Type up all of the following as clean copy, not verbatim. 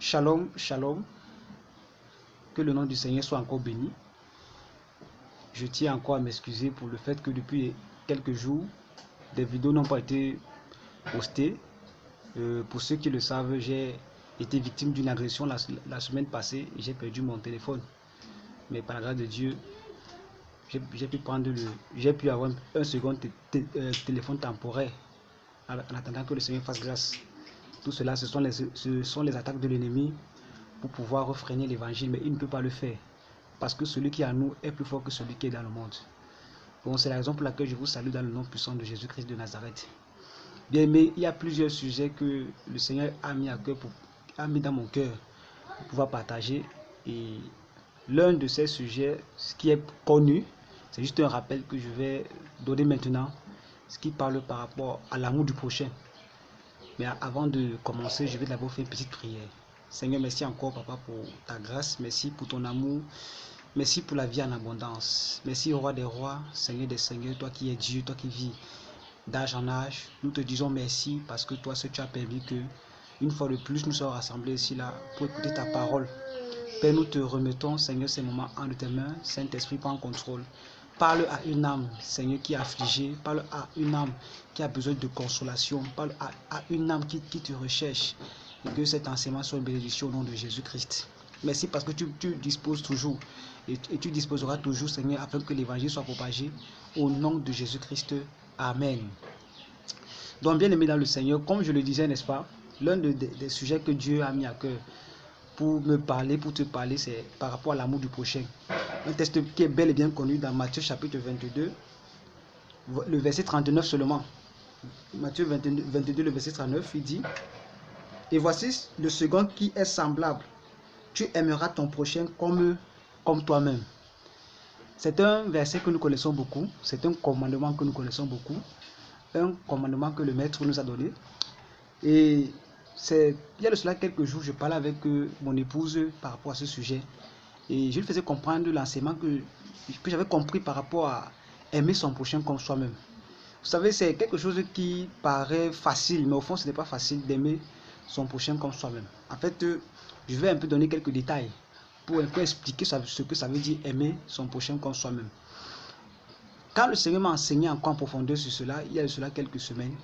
Shalom, shalom. Que le nom du Seigneur soit encore béni. Je tiens encore à m'excuser pour le fait que depuis quelques jours, des vidéos n'ont pas été postées. Pour ceux qui le savent, j'ai été victime d'une agression la semaine passée et j'ai perdu mon téléphone. Mais par la grâce de Dieu, j'ai pu avoir un second téléphone temporaire en attendant que le Seigneur fasse grâce. Tout cela, ce sont les attaques de l'ennemi pour pouvoir freiner l'évangile, mais il ne peut pas le faire parce que celui qui est en nous est plus fort que celui qui est dans le monde. Bon, c'est la raison pour laquelle je vous salue dans le nom puissant de Jésus-Christ de Nazareth. Bien aimé, il y a plusieurs sujets que le Seigneur a mis dans mon cœur pour pouvoir partager. Et l'un de ces sujets, ce qui est connu, c'est juste un rappel que je vais donner maintenant, ce qui parle par rapport à l'amour du prochain. Mais avant de commencer, je vais d'abord faire une petite prière. Seigneur, merci encore, Papa, pour ta grâce. Merci pour ton amour. Merci pour la vie en abondance. Merci, Roi des rois, Seigneur des seigneurs, toi qui es Dieu, toi qui vis d'âge en âge. Nous te disons merci parce que toi, tu as permis que, une fois de plus, nous soyons rassemblés ici là pour écouter ta parole. Père, nous te remettons, Seigneur, ces moments entre tes mains. Saint-Esprit, prends contrôle. Parle à une âme, Seigneur, qui est affligée. Parle à une âme qui a besoin de consolation. Parle à une âme qui te recherche. Et que cet enseignement soit une bénédiction au nom de Jésus-Christ. Merci parce que tu disposes toujours. Et tu disposeras toujours, Seigneur, afin que l'évangile soit propagé. Au nom de Jésus-Christ. Amen. Donc, bien aimé dans le Seigneur, comme je le disais, n'est-ce pas, l'un des sujets que Dieu a mis à cœur pour te parler, c'est par rapport à l'amour du prochain. Un texte qui est bel et bien connu dans Matthieu chapitre 22, le verset 39 seulement. Matthieu 22, le verset 39, il dit: et voici le second qui est semblable. Tu aimeras ton prochain comme toi-même. C'est un verset que nous connaissons beaucoup. C'est un commandement que nous connaissons beaucoup. Un commandement que le Maître nous a donné. Et il y a de cela quelques jours, je parlais avec mon épouse par rapport à ce sujet. Et je lui faisais comprendre l'enseignement que j'avais compris par rapport à aimer son prochain comme soi-même. Vous savez, c'est quelque chose qui paraît facile, mais au fond, ce n'est pas facile d'aimer son prochain comme soi-même. En fait, je vais un peu donner quelques détails pour un peu expliquer ce que ça veut dire aimer son prochain comme soi-même. Quand le Seigneur m'a enseigné encore en profondeur sur cela, il y a de cela quelques semaines,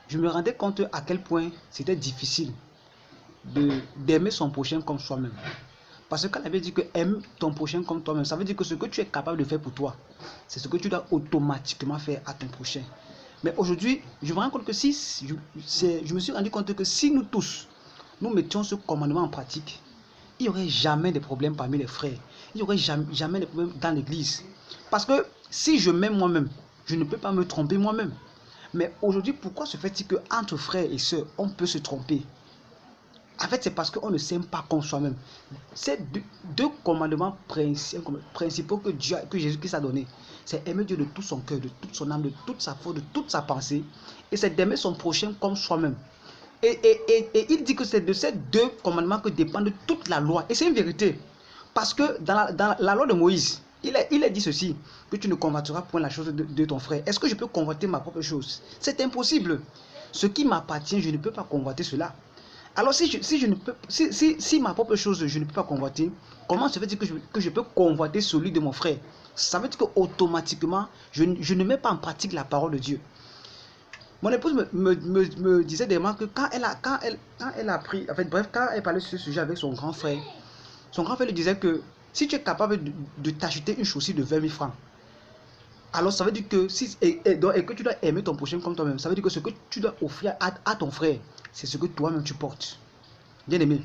je me rendais compte à quel point c'était difficile d'aimer son prochain comme soi-même. Parce que quand il avait dit que aime ton prochain comme toi-même, ça veut dire que ce que tu es capable de faire pour toi, c'est ce que tu dois automatiquement faire à ton prochain. Mais aujourd'hui, je me rends compte que je me suis rendu compte que si nous tous, nous mettions ce commandement en pratique, il n'y aurait jamais de problème parmi les frères. Il n'y aurait jamais de problème dans l'église. Parce que si je m'aime moi-même, je ne peux pas me tromper moi-même. Mais aujourd'hui, pourquoi se fait-il qu'entre frères et sœurs, on peut se tromper? En fait, c'est parce qu'on ne s'aime pas comme soi-même. C'est deux commandements principaux que Jésus-Christ a donné. C'est aimer Dieu de tout son cœur, de toute son âme, de toute sa force, de toute sa pensée. Et c'est d'aimer son prochain comme soi-même. Et il dit que c'est de ces deux commandements que dépend toute la loi. Et c'est une vérité. Parce que dans la loi de Moïse, il est dit ceci, que tu ne convoiteras point la chose de ton frère. Est-ce que je peux convoiter ma propre chose? C'est impossible. Ce qui m'appartient, je ne peux pas convoiter cela. Alors si ma propre chose, je ne peux pas convoiter, comment ça veut dire que je peux convoiter celui de mon frère? Ça veut dire qu'automatiquement, je ne mets pas en pratique la parole de Dieu. Mon épouse me disait des que quand elle a appris, en fait, bref, quand elle parlait sur ce sujet avec son grand frère lui disait que si tu es capable de t'acheter une chaussure de 20 000 francs, alors ça veut dire que que tu dois aimer ton prochain comme toi-même, ça veut dire que ce que tu dois offrir à ton frère, c'est ce que toi-même tu portes. Bien aimé,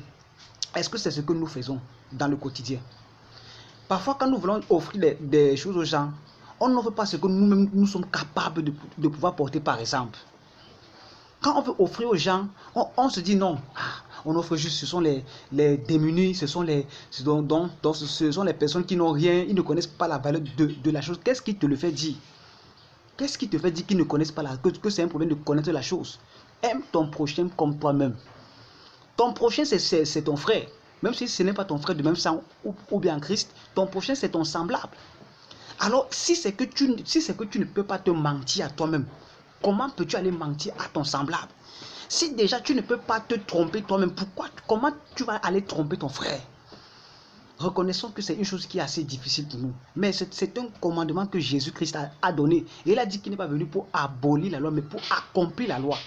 est-ce que c'est ce que nous faisons dans le quotidien? Parfois, quand nous voulons offrir des choses aux gens, on n'offre pas ce que nous-mêmes nous sommes capables de pouvoir porter, par exemple. Quand on veut offrir aux gens, on se dit non, on offre juste, ce sont les démunis, ce sont les personnes qui n'ont rien, ils ne connaissent pas la valeur de la chose. Qu'est-ce qui te le fait dire? Qu'est-ce qui te fait dire qu'ils ne connaissent pas que c'est un problème de connaître la chose? Aime ton prochain comme toi-même. Ton prochain, c'est ton frère. Même si ce n'est pas ton frère de même sang ou bien en Christ, ton prochain, c'est ton semblable. Alors, si c'est que tu ne peux pas te mentir à toi-même, comment peux-tu aller mentir à ton semblable? Si déjà tu ne peux pas te tromper toi-même, comment tu vas aller tromper ton frère? Reconnaissons que c'est une chose qui est assez difficile pour nous. Mais c'est un commandement que Jésus-Christ a donné. Et il a dit qu'il n'est pas venu pour abolir la loi, mais pour accomplir la loi.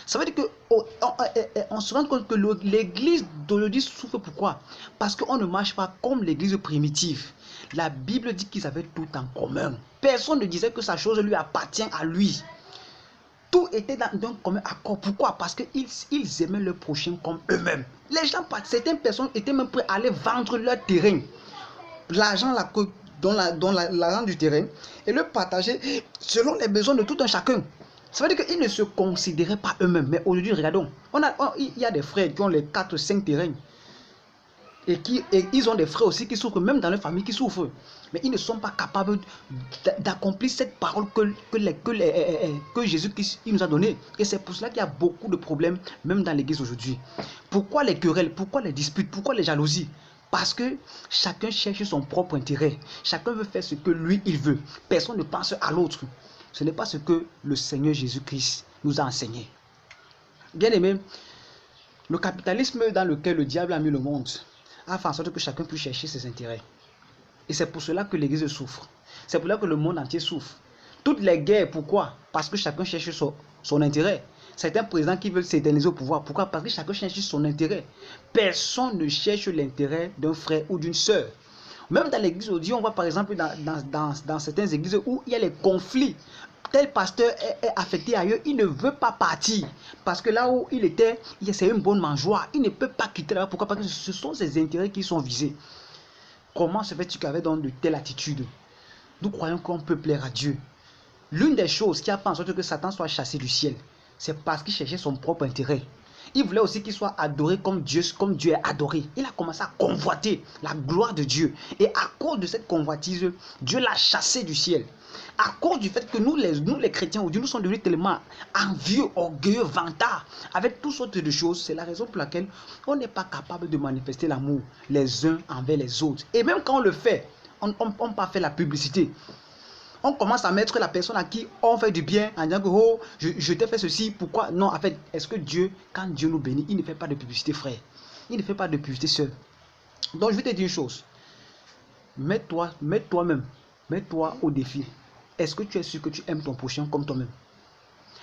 Ça veut dire qu'on se rend compte que l'église d'aujourd'hui souffre. Pourquoi? Parce qu'on ne marche pas comme l'église primitive. La Bible dit qu'ils avaient tout en commun. Personne ne disait que sa chose lui appartient à lui. Tout était dans un commun accord. Pourquoi? Parce qu'ils aimaient le prochain comme eux-mêmes. Les gens, certaines personnes étaient même prêtes à aller vendre leur terrain. L'argent l'argent du terrain et le partager selon les besoins de tout un chacun. Ça veut dire qu'ils ne se considéraient pas eux-mêmes. Mais aujourd'hui, regardons, il y a des frères qui ont les 4-5 terrains. Et ils ont des frères aussi qui souffrent, même dans leur famille qui souffrent. Mais ils ne sont pas capables d'accomplir cette parole que Jésus-Christ nous a donnée. Et c'est pour cela qu'il y a beaucoup de problèmes, même dans l'église aujourd'hui. Pourquoi les querelles? Pourquoi les disputes? Pourquoi les jalousies? Parce que chacun cherche son propre intérêt. Chacun veut faire ce que lui, il veut. Personne ne pense à l'autre. Ce n'est pas ce que le Seigneur Jésus-Christ nous a enseigné. Bien aimé, le capitalisme dans lequel le diable a mis le monde a fait en sorte que chacun puisse chercher ses intérêts. Et c'est pour cela que l'église souffre. C'est pour cela que le monde entier souffre. Toutes les guerres, pourquoi? Parce que chacun cherche son intérêt. Certains présidents qui veulent s'éterniser au pouvoir. Pourquoi? Parce que chacun cherche son intérêt. Personne ne cherche l'intérêt d'un frère ou d'une sœur. Même dans l'église aujourd'hui, on voit par exemple dans certaines églises où il y a les conflits. Tel pasteur est affecté ailleurs, il ne veut pas partir. Parce que là où il était, c'est une bonne mangeoire. Il ne peut pas quitter là-bas. Pourquoi? Parce que ce sont ses intérêts qui sont visés. Comment se fait-il qu'avec de telles attitudes, nous croyons qu'on peut plaire à Dieu? L'une des choses qui a fait en sorte que Satan soit chassé du ciel, c'est parce qu'il cherchait son propre intérêt. Il voulait aussi qu'il soit adoré comme Dieu est adoré. Il a commencé à convoiter la gloire de Dieu. Et à cause de cette convoitise, Dieu l'a chassé du ciel. À cause du fait que nous les chrétiens, aujourd'hui, nous sommes devenus tellement envieux, orgueilleux, vantards, avec toutes sortes de choses. C'est la raison pour laquelle on n'est pas capable de manifester l'amour les uns envers les autres. Et même quand on le fait, on ne pas fait la publicité. On commence à mettre la personne à qui on fait du bien en disant que oh, je t'ai fait ceci, pourquoi? Non, en fait, est-ce que Dieu, quand Dieu nous bénit, il ne fait pas de publicité, frère? Il ne fait pas de publicité seul. Donc, je vais te dire une chose. Mets-toi au défi. Est-ce que tu es sûr que tu aimes ton prochain comme toi-même?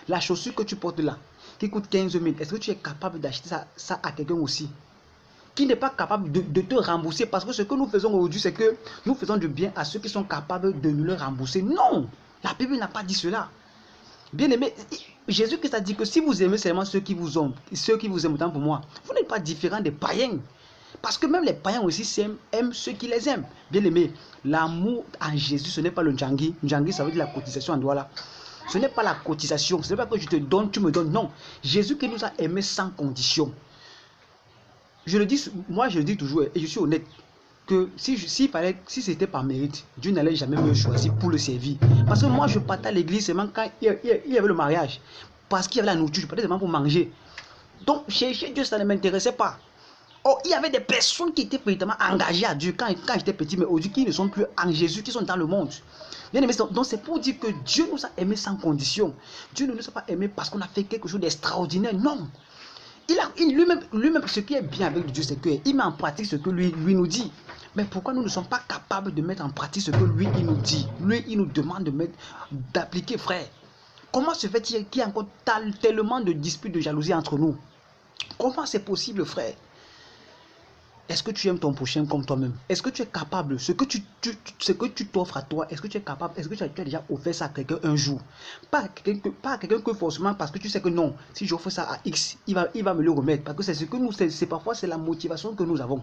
La chaussure que tu portes là, qui coûte 15 000, est-ce que tu es capable d'acheter ça à quelqu'un aussi? Qui n'est pas capable de te rembourser, parce que ce que nous faisons aujourd'hui, c'est que nous faisons du bien à ceux qui sont capables de nous le rembourser. Non, la Bible n'a pas dit cela. Bien aimé, Jésus-Christ a dit que si vous aimez seulement ceux qui vous aiment autant pour moi, vous n'êtes pas différent des païens. Parce que même les païens aussi aiment ceux qui les aiment. Bien aimé, l'amour en Jésus, ce n'est pas le Ndjangi. Ndjangi, ça veut dire la cotisation en douala. Ce n'est pas la cotisation, ce n'est pas que je te donne, tu me donnes. Non, Jésus qui nous a aimés sans condition. Je le dis toujours, et je suis honnête, que si c'était par mérite, Dieu n'allait jamais me choisir pour le servir. Parce que moi, je partais à l'église seulement quand il y avait le mariage. Parce qu'il y avait la nourriture, je partais seulement pour manger. Donc, chercher Dieu, ça ne m'intéressait pas. Oh, il y avait des personnes qui étaient véritablement engagées à Dieu quand j'étais petit, mais aujourd'hui, qui ne sont plus en Jésus, qui sont dans le monde. Bien aimé, donc c'est pour dire que Dieu nous a aimés sans condition. Dieu ne nous a pas aimés parce qu'on a fait quelque chose d'extraordinaire. Non. Lui-même, ce qui est bien avec Dieu, c'est qu'il met en pratique ce que lui nous dit. Mais pourquoi nous ne sommes pas capables de mettre en pratique ce que lui, il nous dit? Lui, il nous demande d'appliquer, frère. Comment se fait-il qu'il y a encore tellement de disputes, de jalousie entre nous? Comment c'est possible, frère? Est-ce que tu aimes ton prochain comme toi-même? Est-ce que tu es capable, ce que tu t'offres à toi, est-ce que tu es capable, est-ce que tu as déjà offert ça à quelqu'un un jour? Pas à quelqu'un que forcément parce que tu sais que non, si j'offre ça à X, il va me le remettre. Parce que c'est ce que nous, parfois c'est la motivation que nous avons.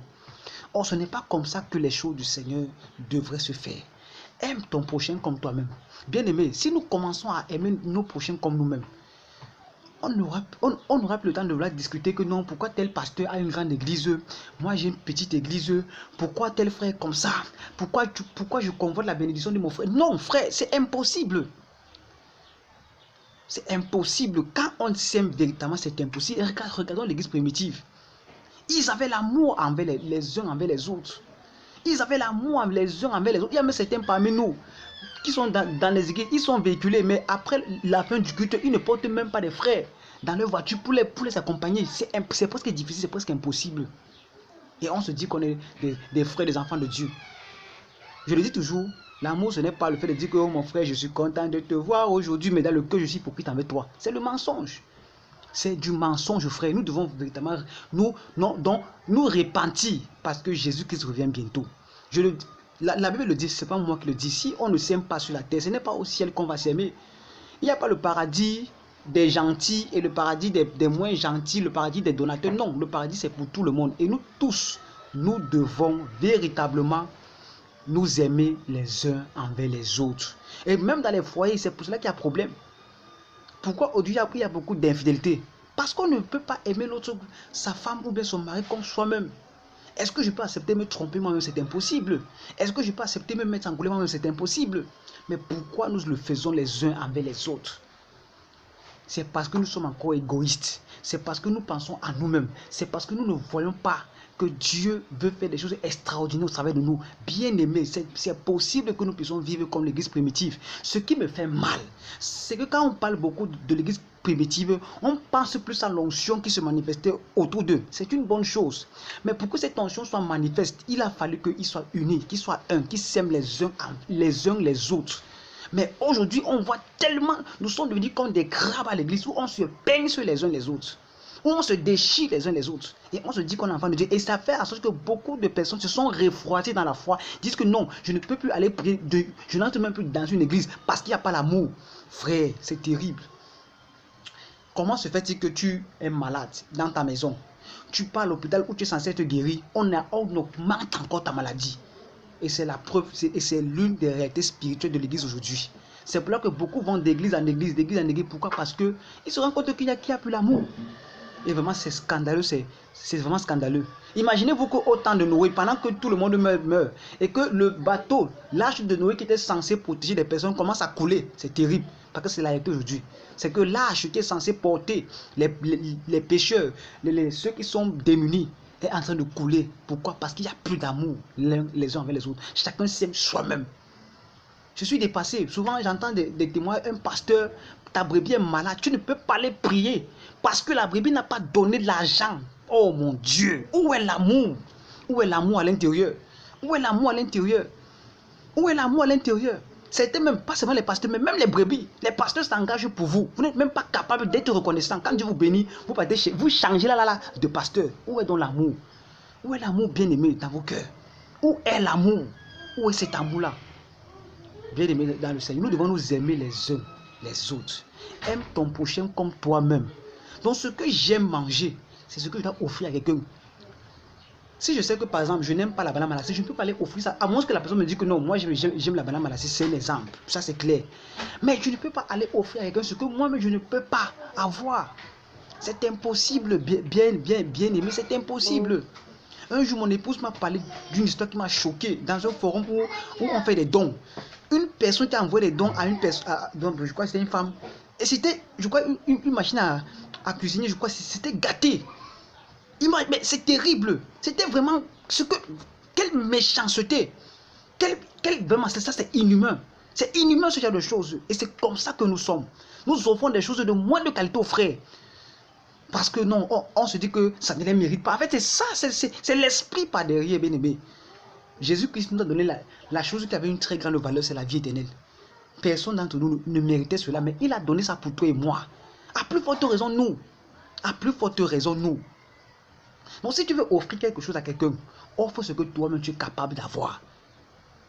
Or, ce n'est pas comme ça que les choses du Seigneur devraient se faire. Aime ton prochain comme toi-même. Bien aimé, si nous commençons à aimer nos prochains comme nous-mêmes, on n'aura plus le temps de vouloir discuter que non, pourquoi tel pasteur a une grande église, moi j'ai une petite église, pourquoi tel frère comme ça, pourquoi je convoite la bénédiction de mon frère. Non frère, c'est impossible. C'est impossible. Quand on s'aime véritablement, c'est impossible. Regardons l'église primitive. Ils avaient l'amour envers les uns envers les autres. Ils avaient l'amour les uns envers les autres. Il y a même certains parmi nous qui sont dans les églises, ils sont véhiculés, mais après la fin du culte, ils ne portent même pas des frères. dans leur voiture pour les accompagner. C'est presque difficile, c'est presque impossible. Et on se dit qu'on est des frères, des enfants de Dieu. Je le dis toujours, l'amour ce n'est pas le fait de dire que oh, mon frère, je suis content de te voir aujourd'hui, mais dans le cœur je suis hypocrite avec toi. C'est le mensonge. C'est du mensonge, frère. Nous devons véritablement nous repentir parce que Jésus-Christ revient bientôt. La Bible le dit, ce n'est pas moi qui le dis. Si on ne s'aime pas sur la terre, ce n'est pas au ciel qu'on va s'aimer. Il n'y a pas le paradis des gentils et le paradis des moins gentils, le paradis des donateurs. Non, le paradis c'est pour tout le monde. Et nous tous, nous devons véritablement nous aimer les uns envers les autres. Et même dans les foyers, c'est pour cela qu'il y a problème. Pourquoi aujourd'hui il y a beaucoup d'infidélité? Parce qu'on ne peut pas aimer sa femme ou bien son mari comme soi-même. Est-ce que je peux accepter me tromper moi-même? C'est impossible. Est-ce que je peux accepter me mettre en colère moi-même? C'est impossible. Mais pourquoi nous le faisons les uns envers les autres? C'est parce que nous sommes encore égoïstes. C'est parce que nous pensons à nous-mêmes. C'est parce que nous ne voyons pas que Dieu veut faire des choses extraordinaires au travers de nous. Bien aimés, c'est possible que nous puissions vivre comme l'église primitive. Ce qui me fait mal, c'est que quand on parle beaucoup de l'église primitive, on pense plus à l'onction qui se manifestait autour d'eux. C'est une bonne chose. Mais pour que cette onction soit manifeste, il a fallu qu'ils soient unis, qu'ils soient un, qu'ils s'aiment les uns les autres. Mais aujourd'hui, on voit tellement, nous sommes devenus comme des crabes à l'église où on se peigne sur les uns les autres, où on se déchire les uns les autres. Et on se dit qu'on est enfant de Dieu. Et ça fait en sorte que beaucoup de personnes se sont refroidies dans la foi, disent que non, je ne peux plus aller prier, je n'entre même plus dans une église parce qu'il n'y a pas l'amour. Frère, c'est terrible. Comment se fait-il que tu es malade dans ta maison? Tu pars à l'hôpital où tu es censé être guéri, on augmente encore ta maladie. Et c'est la preuve, et c'est l'une des réalités spirituelles de l'église aujourd'hui. C'est pour là que beaucoup vont d'église en église, d'église en église. Pourquoi? Parce qu'ils se rendent compte qu'il n'y a plus l'amour. Et vraiment, c'est scandaleux, c'est vraiment scandaleux. Imaginez-vous qu'au temps de Noé, pendant que tout le monde meurt, et que le bateau, l'arche de Noé qui était censé protéger les personnes, commence à couler. C'est terrible, parce que c'est la réalité aujourd'hui. C'est que l'arche qui est censée porter les pécheurs, ceux qui sont démunis, est en train de couler. Pourquoi? Parce qu'il n'y a plus d'amour les uns envers les autres. Chacun s'aime soi-même. Je suis dépassé. Souvent, j'entends des témoins, un pasteur, ta brebis est malade, tu ne peux pas aller prier parce que la brebis n'a pas donné de l'argent. Oh mon Dieu, où est l'amour? Où est l'amour à l'intérieur? Où est l'amour à l'intérieur? Où est l'amour à l'intérieur? C'était même pas seulement les pasteurs, mais même les brebis. Les pasteurs s'engagent pour vous. Vous n'êtes même pas capable d'être reconnaissant. Quand Dieu vous bénit, vous partez chez vous, changez là de pasteur. Où est donc l'amour? Où est l'amour bien-aimé dans vos cœurs? Où est l'amour? Où est cet amour-là? Bien-aimé dans le Seigneur, nous devons nous aimer les uns les autres. Aime ton prochain comme toi-même. Donc ce que j'aime manger, c'est ce que je dois offrir à quelqu'un. Si je sais que par exemple, je n'aime pas la banane malassée, je ne peux pas aller offrir ça. À moins que la personne me dise que non, moi j'aime la banane malassée, c'est un exemple. Ça c'est clair. Mais je ne peux pas aller offrir à quelqu'un ce que moi-même je ne peux pas avoir. C'est impossible, bien aimé, c'est impossible. Un jour, mon épouse m'a parlé d'une histoire qui m'a choqué dans un forum où on fait des dons. Une personne qui a envoyé des dons à une personne, je crois que c'était une femme, et c'était, je crois, une machine à cuisiner, je crois que c'était gâté. Mais c'est terrible. C'était vraiment quelle méchanceté. Vraiment, ça c'est inhumain. C'est inhumain ce genre de choses. Et c'est comme ça que nous sommes. Nous offrons des choses de moins de qualité aux frères. Parce que non, on se dit que ça ne les mérite pas. En fait, c'est ça, c'est l'esprit par derrière, bien aimé. Jésus-Christ nous a donné la chose qui avait une très grande valeur, c'est la vie éternelle. Personne d'entre nous ne méritait cela, mais il a donné ça pour toi et moi. À plus forte raison, nous. À plus forte raison, nous. Donc, si tu veux offrir quelque chose à quelqu'un, offre ce que toi-même tu es capable d'avoir.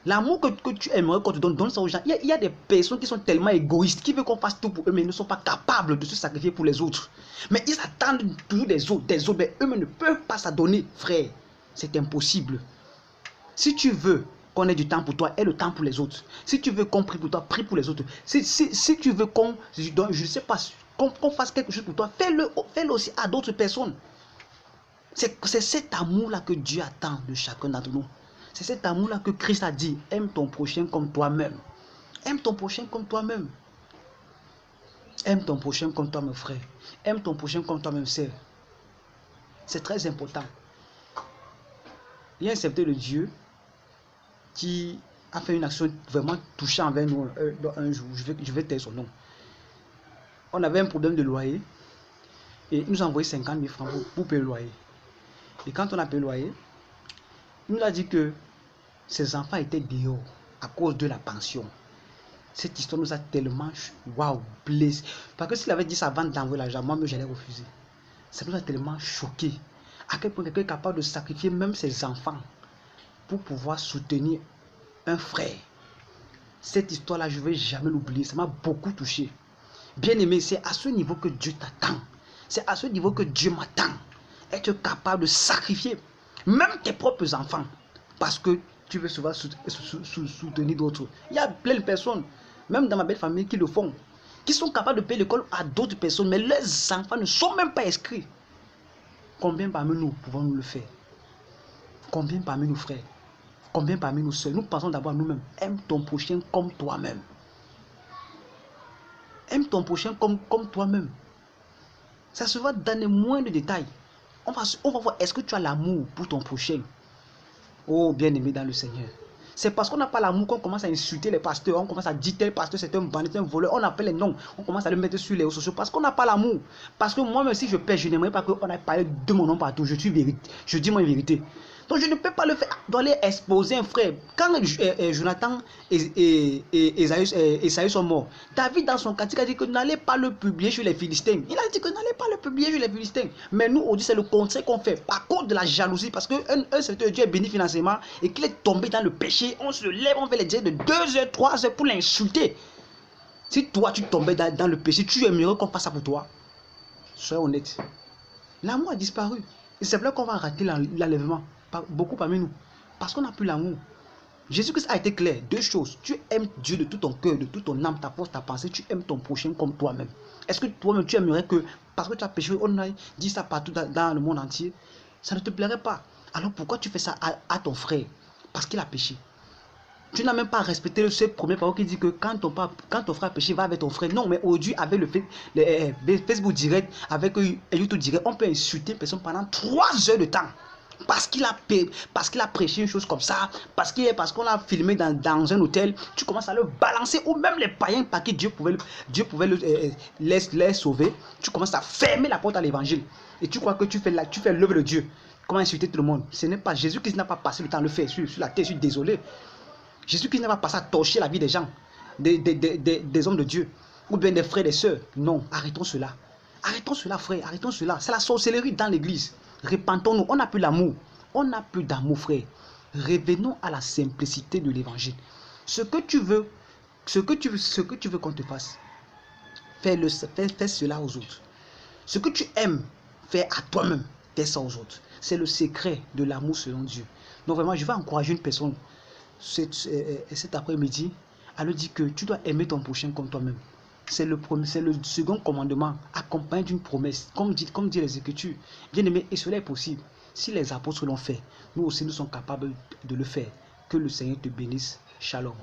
L'amour que tu aimerais qu'on te donne ça aux gens. Il y a des personnes qui sont tellement égoïstes, qui veulent qu'on fasse tout pour eux, mais ils ne sont pas capables de se sacrifier pour les autres. Mais ils attendent toujours des autres, mais eux ne peuvent pas s'adonner, frère. C'est impossible. Si tu veux qu'on ait du temps pour toi, aie le temps pour les autres. Si tu veux qu'on prie pour toi, prie pour les autres. Si tu veux qu'on, je ne sais pas, qu'on fasse quelque chose pour toi, fais-le aussi à d'autres personnes. C'est cet amour-là que Dieu attend de chacun d'entre nous. C'est cet amour-là que Christ a dit, aime ton prochain comme toi-même. Aime ton prochain comme toi-même. Aime ton prochain comme toi-même, frère. Aime ton prochain comme toi-même, sœur. C'est très important. Il y a un serviteur de Dieu qui a fait une action vraiment touchante envers nous un jour. Je vais taire son nom. On avait un problème de loyer. Et il nous a envoyé 50 000 francs pour payer le loyer. Et quand on a payé le loyer, il nous a dit que ses enfants étaient dehors à cause de la pension. Cette histoire nous a tellement blessé. Parce que s'il avait dit ça avant d'envoyer l'argent, moi-même j'allais refuser. Ça nous a tellement choqué. À quel point quelqu'un est capable de sacrifier même ses enfants pour pouvoir soutenir un frère. Cette histoire-là, je ne vais jamais l'oublier. Ça m'a beaucoup touché. Bien aimé, c'est à ce niveau que Dieu t'attend. C'est à ce niveau que Dieu m'attend. Être capable de sacrifier même tes propres enfants. Parce que tu veux souvent soutenir d'autres. Il y a plein de personnes, même dans ma belle famille, qui le font. Qui sont capables de payer l'école à d'autres personnes. Mais leurs enfants ne sont même pas inscrits. Combien parmi nous pouvons-nous le faire? Combien parmi nos frères? Combien parmi nous seuls? Nous pensons d'abord à nous-mêmes. Aime ton prochain comme toi-même. Aime ton prochain comme toi-même. Ça se voit dans les moindres détails. On va voir, est-ce que tu as l'amour pour ton prochain? Oh, bien-aimé dans le Seigneur. C'est parce qu'on n'a pas l'amour qu'on commence à insulter les pasteurs. On commence à dire tel pasteur c'est un bandit, c'est un voleur. On appelle les noms. On commence à le mettre sur les réseaux sociaux parce qu'on n'a pas l'amour. Parce que moi-même, si je pêche, je n'aimerais pas qu'on ait parlé de mon nom partout. Je suis vérité. Je dis moi vérité. Donc je ne peux pas le faire. D'aller exposer un frère. Quand Jonathan et Esaü sont morts, David dans son cantique a dit que n'allez pas le publier sur les Philistins. Il a dit que n'allez pas le publier sur les Philistins. Mais nous, aujourd'hui, c'est le contraire qu'on fait. Par cause de la jalousie. Parce qu'un serviteur de Dieu est béni financièrement et qu'il est tombé dans le péché. On se lève, on fait les diètes de 2 heures, 3 heures pour l'insulter. Si toi, tu tombais dans le péché, tu aimerais qu'on fasse ça pour toi. Sois honnête. L'amour a disparu. Et c'est vrai qu'on va rater l'enlèvement. Beaucoup parmi nous. Parce qu'on n'a plus l'amour. Jésus-Christ a été clair. 2 choses. Tu aimes Dieu de tout ton cœur, de toute ton âme, ta force, ta pensée. Tu aimes ton prochain comme toi-même. Est-ce que toi-même tu aimerais que, parce que tu as péché, on a dit ça partout dans le monde entier? Ça ne te plairait pas. Alors pourquoi tu fais ça à ton frère? Parce qu'il a péché. Tu n'as même pas respecté ce premier parole qui dit que quand ton frère a péché, va avec ton frère. Non, mais aujourd'hui, avec le Facebook direct, avec YouTube direct, on peut insulter une personne pendant 3 heures de temps. Parce qu'il a prêché une chose comme ça, parce qu'on l'a filmé dans un hôtel, tu commences à le balancer, ou même les païens par qui Dieu pouvait les sauver, tu commences à fermer la porte à l'évangile. Et tu crois que tu fais l'œuvre de Dieu. Comment insulter tout le monde? Ce n'est pas Jésus-Christ n'a pas passé le temps de le faire sur la terre, je suis désolé. Jésus-Christ n'a pas passé à torcher la vie des gens, des hommes de Dieu, ou bien des frères et des sœurs. Non, arrêtons cela. Arrêtons cela, frère, arrêtons cela. C'est la sorcellerie dans l'église. Repentons-nous, on n'a plus l'amour. On n'a plus d'amour, frère. Revenons à la simplicité de l'évangile. Ce que tu veux qu'on te fasse, fais cela aux autres. Ce que tu aimes, fais à toi-même, fais ça aux autres. C'est le secret de l'amour selon Dieu. Donc vraiment, je vais encourager une personne cet après-midi à lui dire que tu dois aimer ton prochain comme toi-même. C'est le second commandement, accompagné d'une promesse, comme dit les Écritures. Bien aimé, et cela est possible. Si les apôtres l'ont fait, nous aussi nous sommes capables de le faire. Que le Seigneur te bénisse. Shalom.